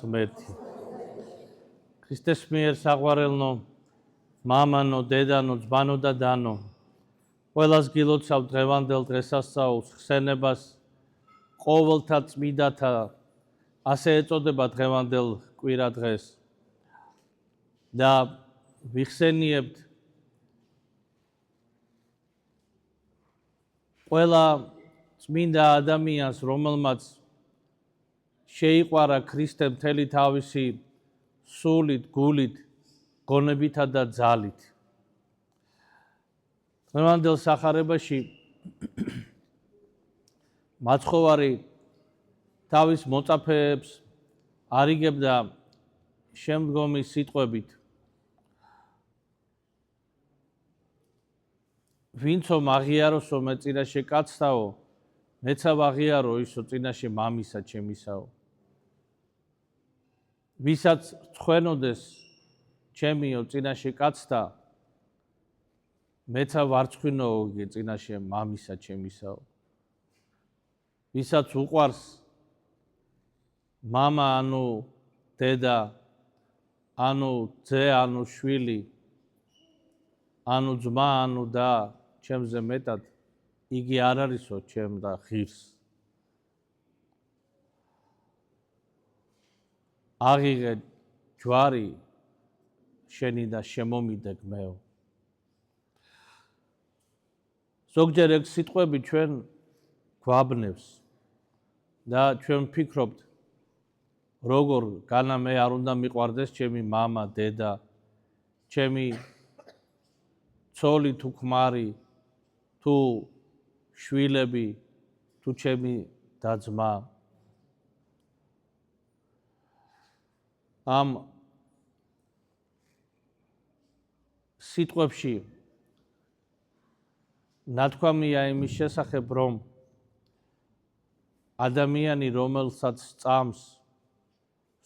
ღმერთი. ქრისტეს მიერ საყვარელნო, მამანო, დედანო, ძმანო და დანო, ყველას გილოცავ დღევანდელ დღესასწაულს, ხსენებას, ყოველთა წმიდათა, ასე ეწოდება დღევანდელ კვირა დღეს. და ვიხსენიებთ ყველა წმინდა ადამიანს, რომელმაც შეიყვარა ქრისტე მთელი თავისი სულით, გულით, გონებითა და ძალით. დღევანდელ სახარებაში მაცხოვარი თავის მოწაფეებს არიგებდა შემდგომი სიტყვებით: ვინცო მაღიაროსო მე წინაშე კაცთაო, მეცა ვაღიარო ისო წინაშე მამისა ჩემისაო. ვისაც ცხვენოდეს ჩემიო წინაშე კაცთა, მეცა ვარცხვინოო წინაშე მამისა ჩემისაო. ვისაც უყვარს მამა ანუ დედა, ანუ ძე, ანუ შვილი, ანუ ძმა, ანუ და ჩემზე მეტად, იგი არ არისო ჩემ და ღირს. აღიღე ჯვარი შენი და შემომიდე გმეო. ზოგჯერ ეგ სიტყვები ჩვენ გვაბნევს და ჩვენ ვფიქრობთ, როგორ განა მე არ უნდა მიყვარდეს ჩემი მამა, დედა, ჩემი ცოლი თუ ქმარი, თუ შვილები, თუ ჩემი და-ძმა. ამ სიტყვებში ნათქვამია იმის შესახებ, რომ ადამიანი, რომელსაც სწამს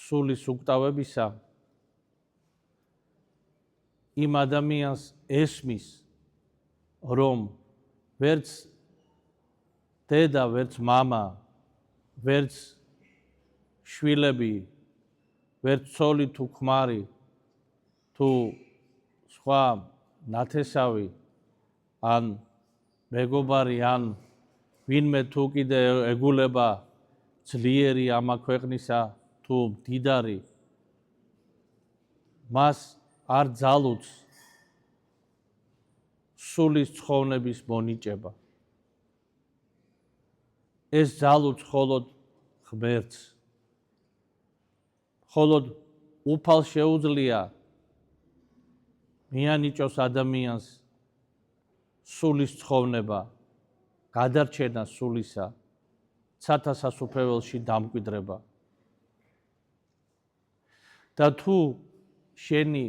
სულის უკტავებისა, იმ ადამიანს ესმის, რომ ვერც დედა, ვერც მამა, ვერც შვილები, ვერც ცოლი თუ ქმარი, თუ სხვა ნათესავი, ან მეგობარი, ან ვინმე თუ კიდე ეგულება ძლიერი ამა ქვეყნისა თუ მდიდარი, მას არ ძალუძს სულის ცხოვრების მონიჭება. ეს ძალუძს მხოლოდ ღმერთს. მხოლოდ უფალს შეუძლია მიანიჭოს ადამიანს სულის ცხოვრება, გადარჩენა სულისა, ცათა სასუფეველში დამკვიდრება. და თუ შენი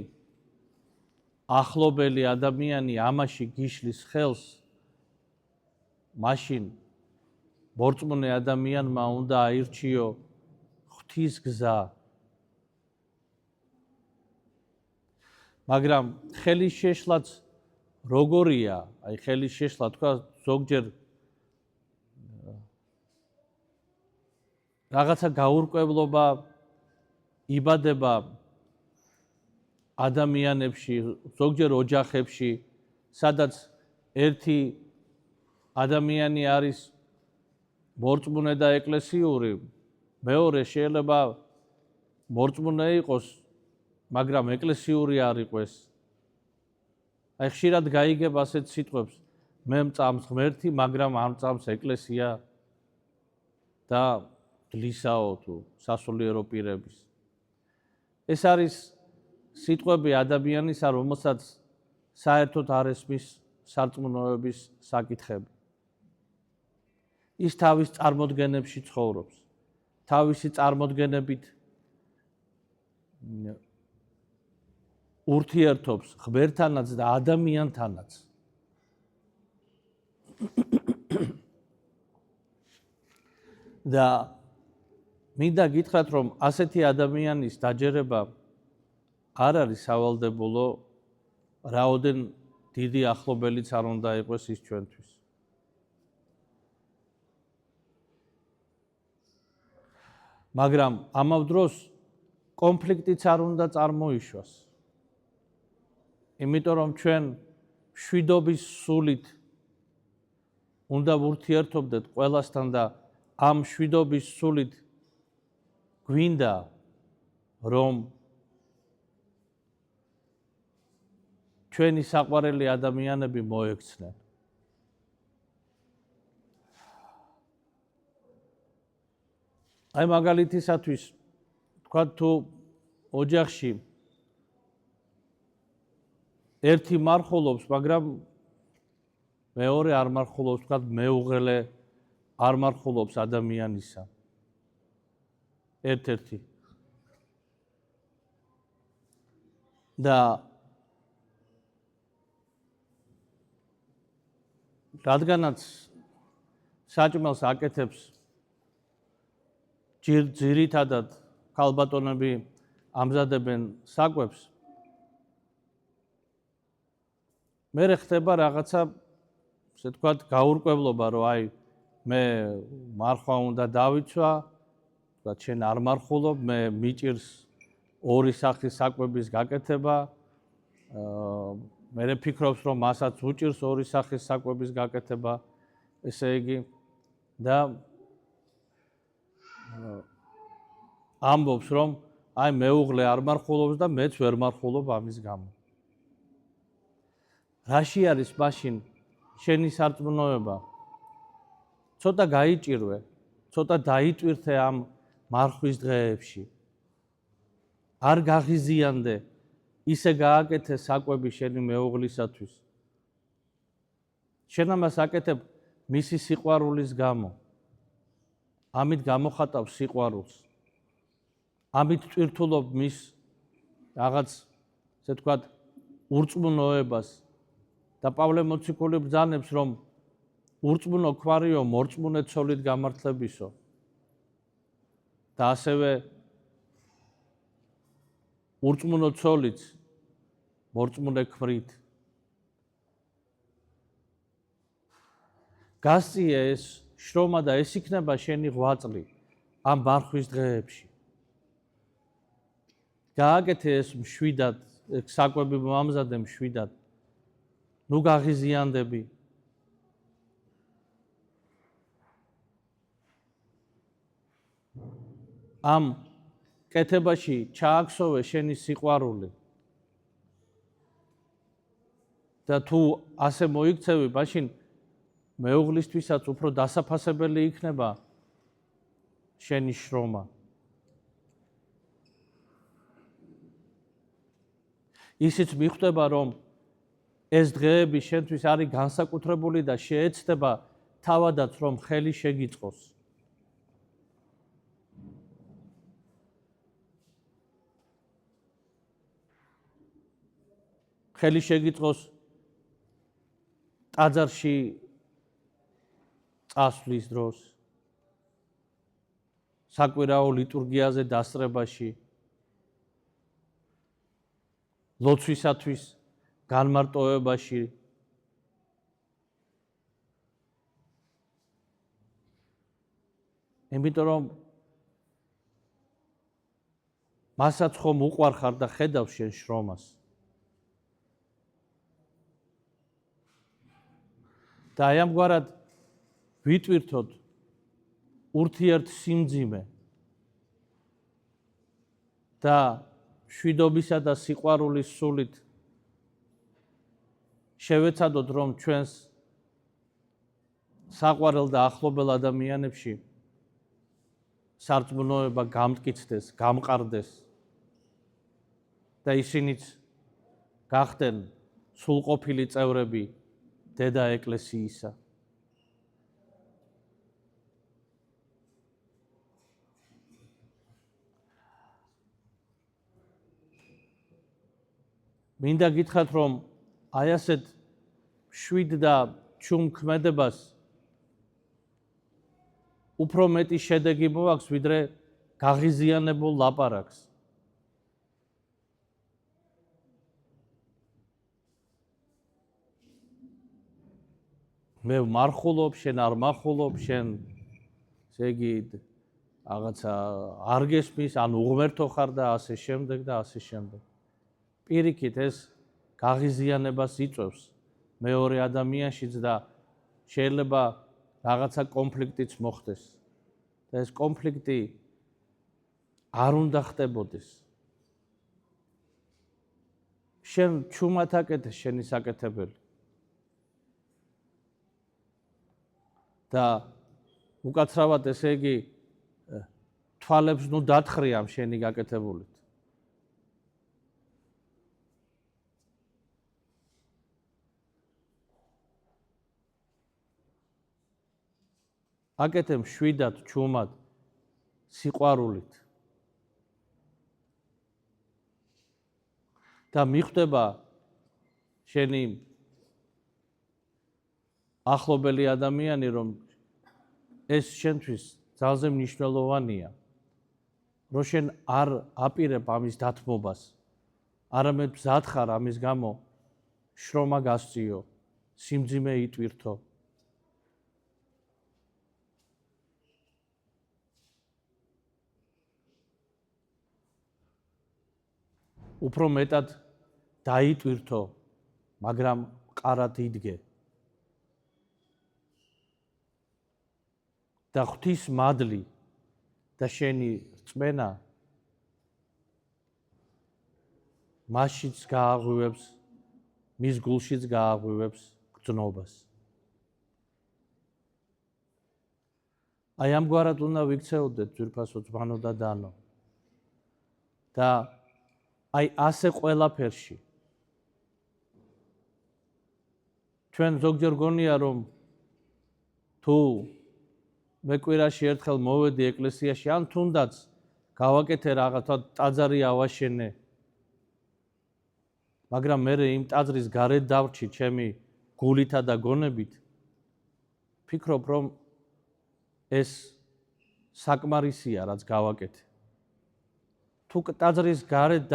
ახლობელი ადამიანი ამაში გიშლის ხელს, მაშინ მორწმუნე ადამიანმა უნდა აირჩიო ღვთის გზა. მაგრამ ხელის შეშლაც როგორია? აი ხელის შეშლა თქვა ზოგჯერ რაღაცა გაურკვევლობა იბადება ადამიანებში, ზოგჯერ ოჯახებში, სადაც ერთი ადამიანი არის მორწმუნე და ეკლესიური, მეორე შეიძლება მორწმუნე იყოს, მაგრამ ეკლესიური არ იყოს. აი ხშირად გაიგებ ასეთ სიტყვებს: მე მწამს ღმერთი, მაგრამ არ მწამს ეკლესია და დლისაო თუ სასულიერო პირების. ეს არის სიტყვები ადამიანისა, რომელსაც საერთოდ არ ესმის სარწმუნოების საკითხები. ის თავის წარმოდგენებში ცხოვრობს, თავისი წარმოდგენებით ურთიერთობს ღმერთთანაც და ადამიანთანაც. და მინდა გითხრათ, რომ ასეთი ადამიანის დაჯერება არ არის სავალდებულო, რაოდენ დიდი ახლობელიც არ უნდა იყოს ის ჩვენთვის. მაგრამ ამავდროს კონფლიქტიც არ უნდა წარმოიშვას. იმიტომ რომ ჩვენ მშვიდობის სულით უნდა ვურთიერთობდეთ ყველასთან და ამ მშვიდობის სულით გვინდა რომ ჩვენი საყვარელი ადამიანები მოექცნენ. აი მაგალითისათვის თქვა თუ ოჯახში ერთი მარხულობს, მაგრამ მეორე არ მარხულობს, თქვა მეუღლე არ მარხულობს ადამიანისა. ერთ-ერთი. და რადგანაც საჭმელს აკეთებს ძირითადად ქალბატონები ამზადებენ საკვებს, მერე ხდება რაღაცა, ესე თქვათ, გაურკვევლობა, რომ აი მე მარხვა უნდა დავიცვა, თქვათ, შენ არ მარხულობ, მე მიჭირს ორი სახის საკვების გაკეთება, მერე ფიქრობს, რომ მასაც უჭირს ორი სახის საკვების გაკეთება, ესე იგი და ამბობს, რომ აი მეუღლე არ მარხულობს და მეც ვერ მარხულობ ამის გამო. რაში არის მაშინ შენი სარწმუნოება? ცოტა გაიჭირვე, ცოტა დაიტვირთე ამ მარხვის დღეებში. არ გაღიზიანდე, ისე გააკეთე საკვები შენი მეუღლისათვის. შენ ამას აკეთებ მისი სიყვარულის გამო. ამით გამოხატავ სიყვარულს. ამით ტვირთულობ მის რაღაც, ესე ვთქვათ, ურწმუნოებას და პავლე მოციქული ბრძანებს, რომ ურწმუნო ქვარიო მორწმუნე ცოლით გამართლებისო. და ასევე ურწმუნო ცოლიც მორწმუნე ქმრით. გასწიე ეს შრომა და ეს იქნება შენი ღვაწლი ამ მარხვის დღეებში. გააკეთე ეს მშვიდად, საკვები მომამზადე მშვიდად. ნუ გაღიზიანდები. ამ კეთებაში ჩააქსოვე შენი სიყვარული. და თუ ასე მოიქცევი, მაშინ მეუღლისთვისაც უფრო დასაფასებელი იქნება შენი შრომა. ისიც მიხვდება, რომ ეს დღეები შენთვის არის განსაკუთრებული და შეეცდება თავადაც, რომ ხელი შეგიწყოს. ხელი შეგიწყოს ტაძარში წასვლის დროს, საკვირაო ლიტურგიაზე დასწრებაში, ლოცვისათვის განმარტოვებაში, იმიტომ რომ მასაც ხომ უყვარხარ და ხედავ შენ შრომას. და აი ამგვარად ვიტვირთოთ ურთიერთ სიმძიმე და მშვიდობისა და სიყვარულის სულით შევეცადოთ, რომ ჩვენს საყვარელ და ახლობელ ადამიანებში სარწმუნოება გამტკიცდეს, გამყარდეს და ისინიც გახდნენ სრულყოფილი წევრები დედა ეკლესიისა. მინდა გითხრათ, რომ აი ასეთ მშვიდ და ჩუმ ქმედებას უფრო მეტი შედეგი მოაქვს, ვიდრე გაღიზიანებულ ლაპარაკს. მე მარხულობ, შენ არ მარხულობ, შენ ესე იგი რაღაცა არ გესმის, ან უღმერთო ხარ და ასე შემდეგ და ასე შემდეგ. პირიქით ეს გაღიზიანებას იწვევს მეორე ადამიანშიც და შეიძლება რაღაცა კონფლიქტიც მოხდეს. და ეს კონფლიქტი არ უნდა ხდებოდეს. შენ ჩუმად აკეთე შენი საკეთებელი. და უკაცრავად ესე იგი თვალებს ნუ დათხრი ამ შენი გაკეთებულით. აკეთე მშვიდად, ჩუმად, სიყვარულით. და მიხვდება შენი ახლობელი ადამიანი, რომ ეს შენთვის ძალზე მნიშვნელოვანია, რომ შენ არ აპირებ ამის დათმობას, არამედ მზად ხარ ამის გამო შრომა გასწიო, სიმძიმე იტვირთო. უფრო მეტად დაიტვირთო, მაგრამ მყარად იდგე. და ღვთის მადლი და შენი რწმენა მასშიც გააღვივებს, მის გულშიც გააღვივებს გრძნობას. აი ამგვარად უნდა ვიქცეოდეთ ძვირფასო ძმანო და დანო. და აი ასე ყველაფერში ჩვენ ზოგჯერ გონია რომ თუ მე კვირაში ერთხელ მოვედი ეკლესიაში ან თუნდაც გავაკეთე რაღაცა ტაძარი ავაშენე, მაგრამ მე იმ ტაძრის გარეთ დავრჩი ჩემი გულითა და გონებით, ფიქრობ რომ ეს საკმარისია რაც გავაკეთე. თუ ტაძრის გარეთ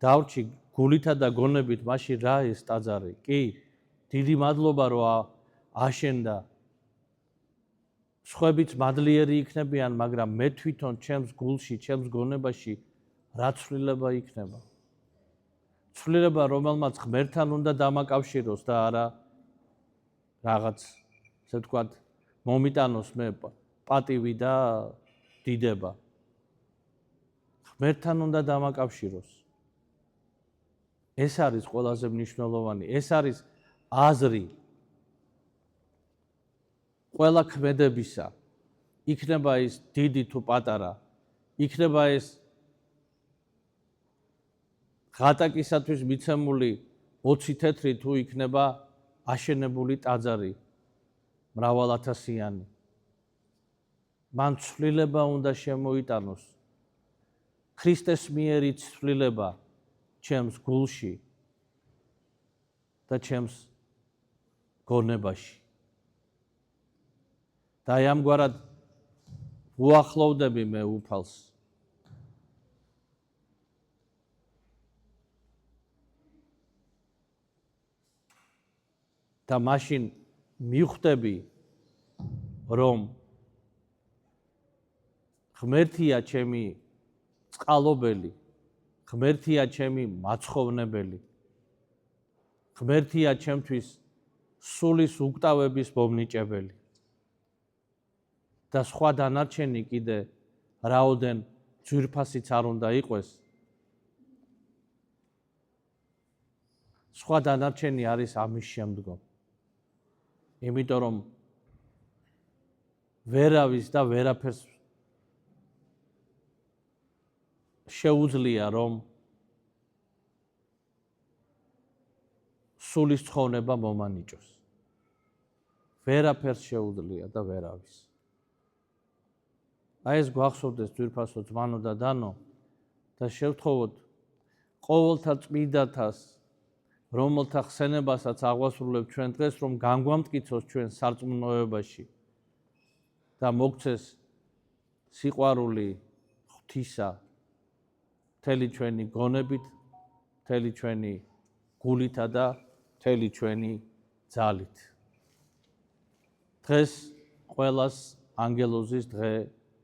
დავრჩი გულითა და გონებით, მაშინ რა ეს ტაძარი? კი, დიდი მადლობა რომ აშენდა. სხვაებიც მადლიერი იქნებიან, მაგრამ მე თვითონ ჩემს გულში, ჩემს გონებაში რა ცვლილება იქნება? ცვლილება, რომელმაც ღმერთთან უნდა დამაკავშიროს და არა რაღაც, ასე ვთქვათ, მომიტანოს მე პატივი და დიდება. ღმერთთან უნდა დამაკავშიროს. ეს არის ყველაზე მნიშვნელოვანი, ეს არის აზრი ყველა ქმედებისა, იქნება ის დიდი თუ პატარა, იქნება ეს ღატაკისათვის მიცემული 20 თეთრი თუ იქნება აშენებული ტაძარი მრავალათასიანი. მან ცვლილება უნდა შემოიტანოს. ქრისტეს მიერი ცვლილება ჩემს გულში და ჩემს გონებაში. და აი ამგვარად უახლოვდები მე უფალს. და მაშინ მიხვდები რომ ღმერთია ჩემი წყალობელი, ღმერთია ჩემი მაცხოვრებელი, ღმერთია ჩემთვის სულის უკტავების მომნიჭებელი. და სხვა დანარჩენი კიდე რაოდენ ძვირფასიც არ უნდა იყოს. სხვა დანარჩენი არის ამის შემდგომ. იმიტომ რომ ვერავის და ვერაფერს შეუძლია რომ სულის ცხონება მომანიჭოს. ვერაფერს შეუძლია და ვერავის. აი ეს გვახსოვდეს ძვირფასო ძმანო და დანო და შევთხოვოთ ყოველთა წმინდათას, რომელთა ხსენებასაც აღვასრულებთ ჩვენ დღეს, რომ განგვამტკიცოს ჩვენ სარწმუნოებაში და მოგცეს სიყვარული ღვთისა მთელი ჩვენი გონებით, მთელი ჩვენი გულითა და მთელი ჩვენი ძალით. დღეს ყველას ანგელოზის დღე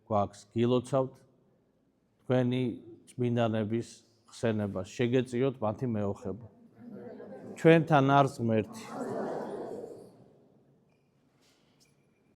გვაქვს გილოცავთ თქვენი წმინდანების ხსენებას შეგეწიოთ მათი მეოხება ჩვენთან არს ღმერთი